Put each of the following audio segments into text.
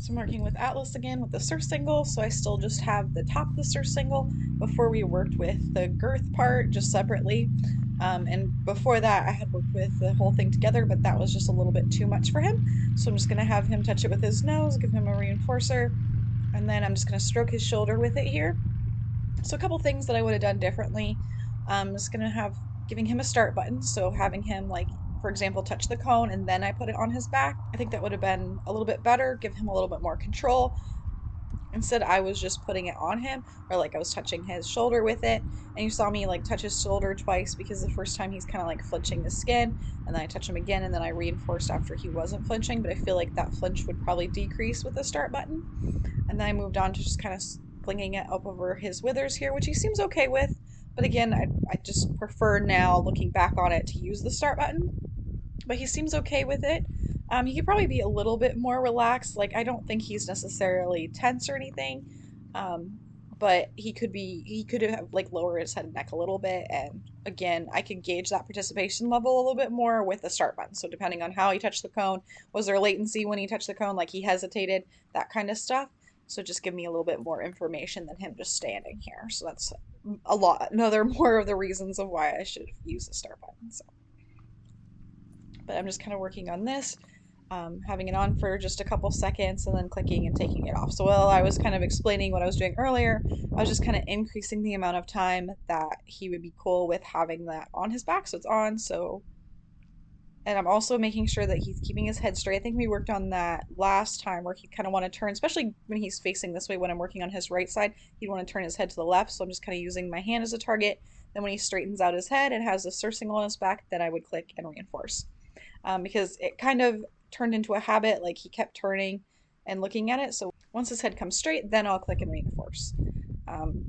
So I'm working with Atlas again with the surcingle, so I still just have the top of the surcingle. Before we worked with the girth part just separately. And before that I had worked with the whole thing together, but that was just a little bit too much for him. So I'm just going to have him touch it with his nose, give him a reinforcer, and then I'm just going to stroke his shoulder with it here. So a couple things that I would have done differently. I'm just gonna have giving him a start button, so having him like, for example, touch the cone and then I put it on his back. I think that would have been a little bit better, give him a little bit more control. Instead, I was just putting it on him, or like I was touching his shoulder with it, and you saw me like touch his shoulder twice because the first time he's kind of like flinching the skin, and then I touch him again, and then I reinforced after he wasn't flinching, but I feel like that flinch would probably decrease with the start button. And then I moved on to just kind of flinging it up over his withers here, which he seems okay with. But again, I just prefer now, looking back on it, to use the start button. But he seems okay with it. He could probably be a little bit more relaxed. Like, I don't think he's necessarily tense or anything. Um, but he could have like lower his head and neck a little bit. And again, I could gauge that participation level a little bit more with the start button. So depending on how he touched the cone, was there latency when he touched the cone, like he hesitated, that kind of stuff. So just give me a little bit more information than him just standing here. So that's a lot, another more of the reasons of why I should use the start button. So, but I'm just kind of working on this, having it on for just a couple seconds and then clicking and taking it off. So while I was kind of explaining what I was doing earlier, I was just kind of increasing the amount of time that he would be cool with having that on his back. So it's on. So, and I'm also making sure that he's keeping his head straight. I think we worked on that last time where he kind of want to turn, especially when he's facing this way. When I'm working on his right side, he'd want to turn his head to the left. So I'm just kind of using my hand as a target. Then when he straightens out his head and has a surcingle on his back, then I would click and reinforce, because it kind of turned into a habit. Like he kept turning and looking at it. So once his head comes straight, then I'll click and reinforce. Um,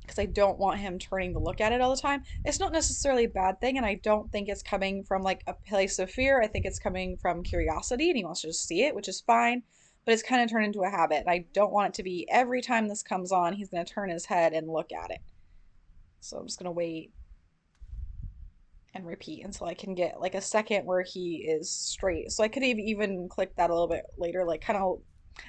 because I don't want him turning to look at it all the time. It's not necessarily a bad thing, and I don't think it's coming from like a place of fear. I think it's coming from curiosity, and he wants to just see it, which is fine. But it's kind of turned into a habit, and I don't want it to be every time this comes on, he's going to turn his head and look at it. So I'm just going to wait and repeat until I can get like a second where he is straight. So I could have even clicked that a little bit later, like kind of.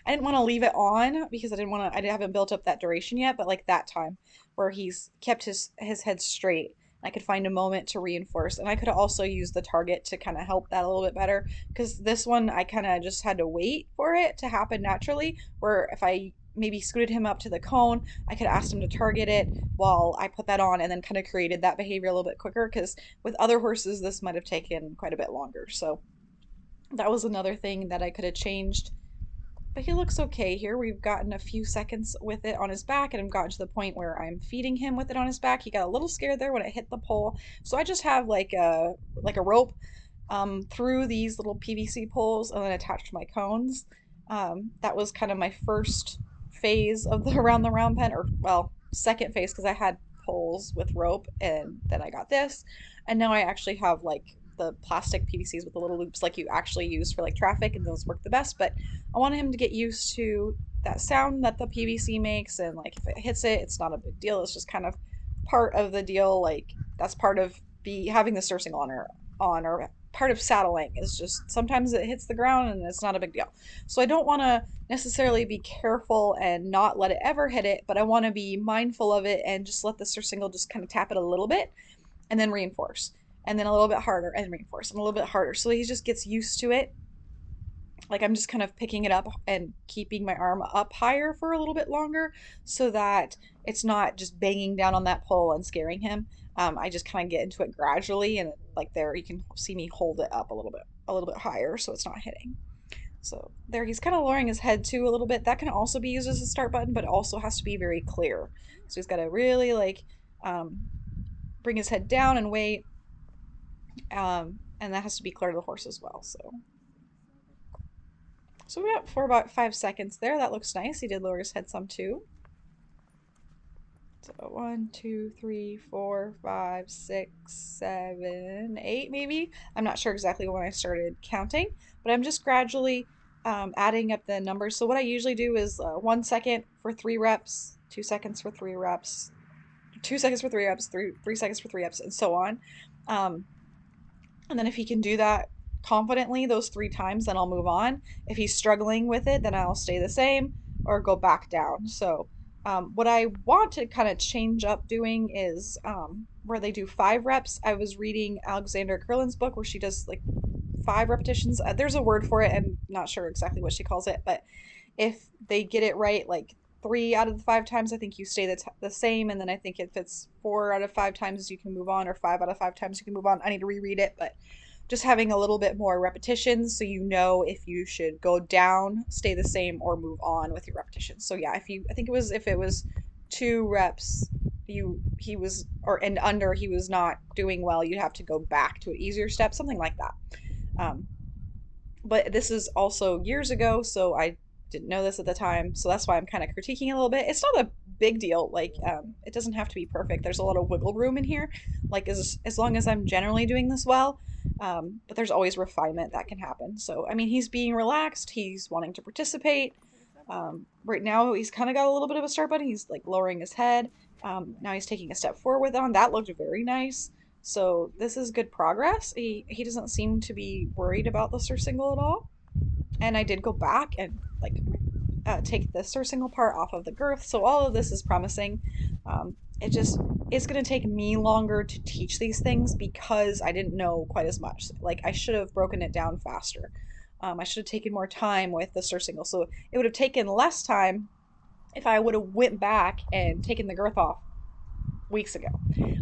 I didn't want to leave it on because I didn't want to. I haven't built up that duration yet, but like that time where he's kept his head straight, I could find a moment to reinforce, and I could also use the target to kind of help that a little bit better because this one I kind of just had to wait for it to happen naturally. Where if I maybe scooted him up to the cone, I could ask him to target it while I put that on, and then kind of created that behavior a little bit quicker. Because with other horses, this might have taken quite a bit longer. So that was another thing that I could have changed, but he looks okay here. We've gotten a few seconds with it on his back, and I've gotten to the point where I'm feeding him with it on his back. He got a little scared there when it hit the pole. So I just have like a rope through these little PVC poles and then attached to my cones. That was kind of my first phase of the around the round pen, or well, second phase because I had poles with rope, and then I got this, and now I actually have like the plastic PVCs with the little loops like you actually use for like traffic, and those work the best. But I wanted him to get used to that sound that the PVC makes, and like if it hits it, it's not a big deal. It's just kind of part of the deal. Like that's part of be having the surcingle on or part of saddling is just sometimes it hits the ground and it's not a big deal. So I don't want to necessarily be careful and not let it ever hit it, but I want to be mindful of it and just let the surcingle just kind of tap it a little bit and then reinforce, and then a little bit harder and reinforce and a little bit harder. So he just gets used to it. Like I'm just kind of picking it up and keeping my arm up higher for a little bit longer so that it's not just banging down on that pole and scaring him. I just kind of get into it gradually, and like there you can see me hold it up a little bit higher so it's not hitting. So there he's kind of lowering his head too a little bit. That can also be used as a start button, but it also has to be very clear. So he's got to really like um, bring his head down and wait, and that has to be clear to the horse as well. So we got for about 5 seconds there. That looks nice. He did lower his head some too. So 1, 2, 3, 4, 5, 6, 7, 8, maybe. I'm not sure exactly when I started counting, but I'm just gradually adding up the numbers. So what I usually do is 1 second for 3 reps, 2 seconds for 3 reps, 2 seconds for 3 reps, 3 seconds for 3 reps, and so on. Um, and then if he can do that confidently those 3 times, then I'll move on. If he's struggling with it, then I'll stay the same or go back down. So, what I want to kind of change up doing is where they do 5 reps. I was reading Alexandra Kurland's book where she does like 5 repetitions. There's a word for it. I'm not sure exactly what she calls it, but if they get it right, like 3 out of the 5 times, I think you stay the same. And then I think if it's 4 out of 5 times, you can move on, or 5 out of 5 times, you can move on. I need to reread it, but just having a little bit more repetitions so you know if you should go down, stay the same, or move on with your repetitions. So yeah, I think it was if it was 2 reps, he was or and under he was not doing well, you'd have to go back to an easier step, something like that. Um, but this is also years ago, so I didn't know this at the time. So that's why I'm kind of critiquing a little bit. It's not a big deal. Like, it doesn't have to be perfect. There's a lot of wiggle room in here. Like, as long as I'm generally doing this well, but there's always refinement that can happen. So, I mean, he's being relaxed. He's wanting to participate. Right now, he's kind of got a little bit of a start button. He's like lowering his head. Now he's taking a step forward on. That looked very nice. So this is good progress. He doesn't seem to be worried about the surcingle at all. And I did go back and like take the surcingle part off of the girth. So all of this is promising. It just it's going to take me longer to teach these things because I didn't know quite as much. Like I should have broken it down faster. I should have taken more time with the surcingle. So it would have taken less time if I would have went back and taken the girth off weeks ago.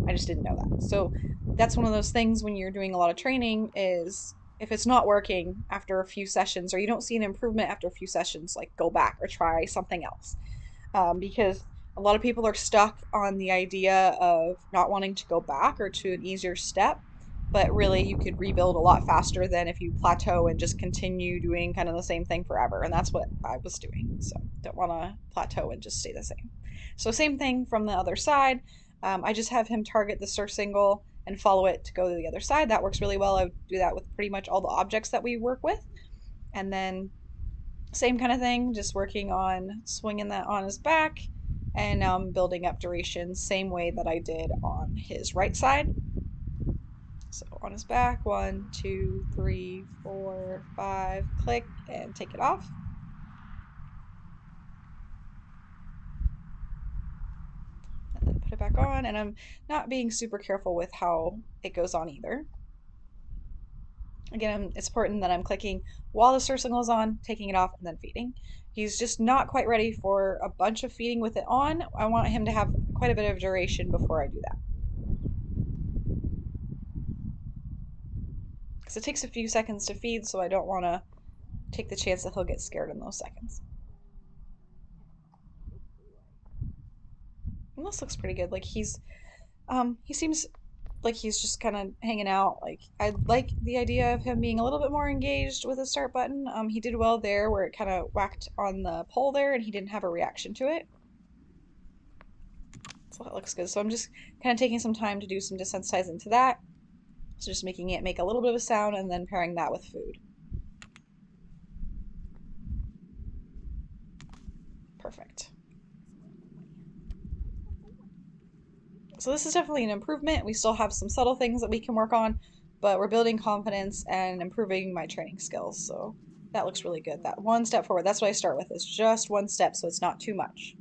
I just didn't know that. So that's one of those things when you're doing a lot of training is if it's not working after a few sessions or you don't see an improvement after a few sessions, like go back or try something else. Because a lot of people are stuck on the idea of not wanting to go back or to an easier step. But really, you could rebuild a lot faster than if you plateau and just continue doing kind of the same thing forever. And that's what I was doing. So don't want to plateau and just stay the same. So same thing from the other side. I just have him target the surcingle and follow it to go to the other side. That works really well. I would do that with pretty much all the objects that we work with. And then same kind of thing, just working on swinging that on his back and now I'm building up duration same way that I did on his right side. So on his back, 1, 2, 3, 4, 5, click and take it off. And then put it back on, and I'm not being super careful with how it goes on either. Again, it's important that I'm clicking while the surcingle is on, taking it off, and then feeding. He's just not quite ready for a bunch of feeding with it on. I want him to have quite a bit of duration before I do that. Because it takes a few seconds to feed, so I don't want to take the chance that he'll get scared in those seconds. And this looks pretty good. Like he seems like he's just kind of hanging out. Like I like the idea of him being a little bit more engaged with the start button. He did well there where it kind of whacked on the pole there and he didn't have a reaction to it. So that looks good. So I'm just kind of taking some time to do some desensitizing to that. So just making it make a little bit of a sound and then pairing that with food. Perfect. So this is definitely an improvement. We still have some subtle things that we can work on, but we're building confidence and improving my training skills. So that looks really good. That one step forward, that's what I start with, is just one step, so it's not too much.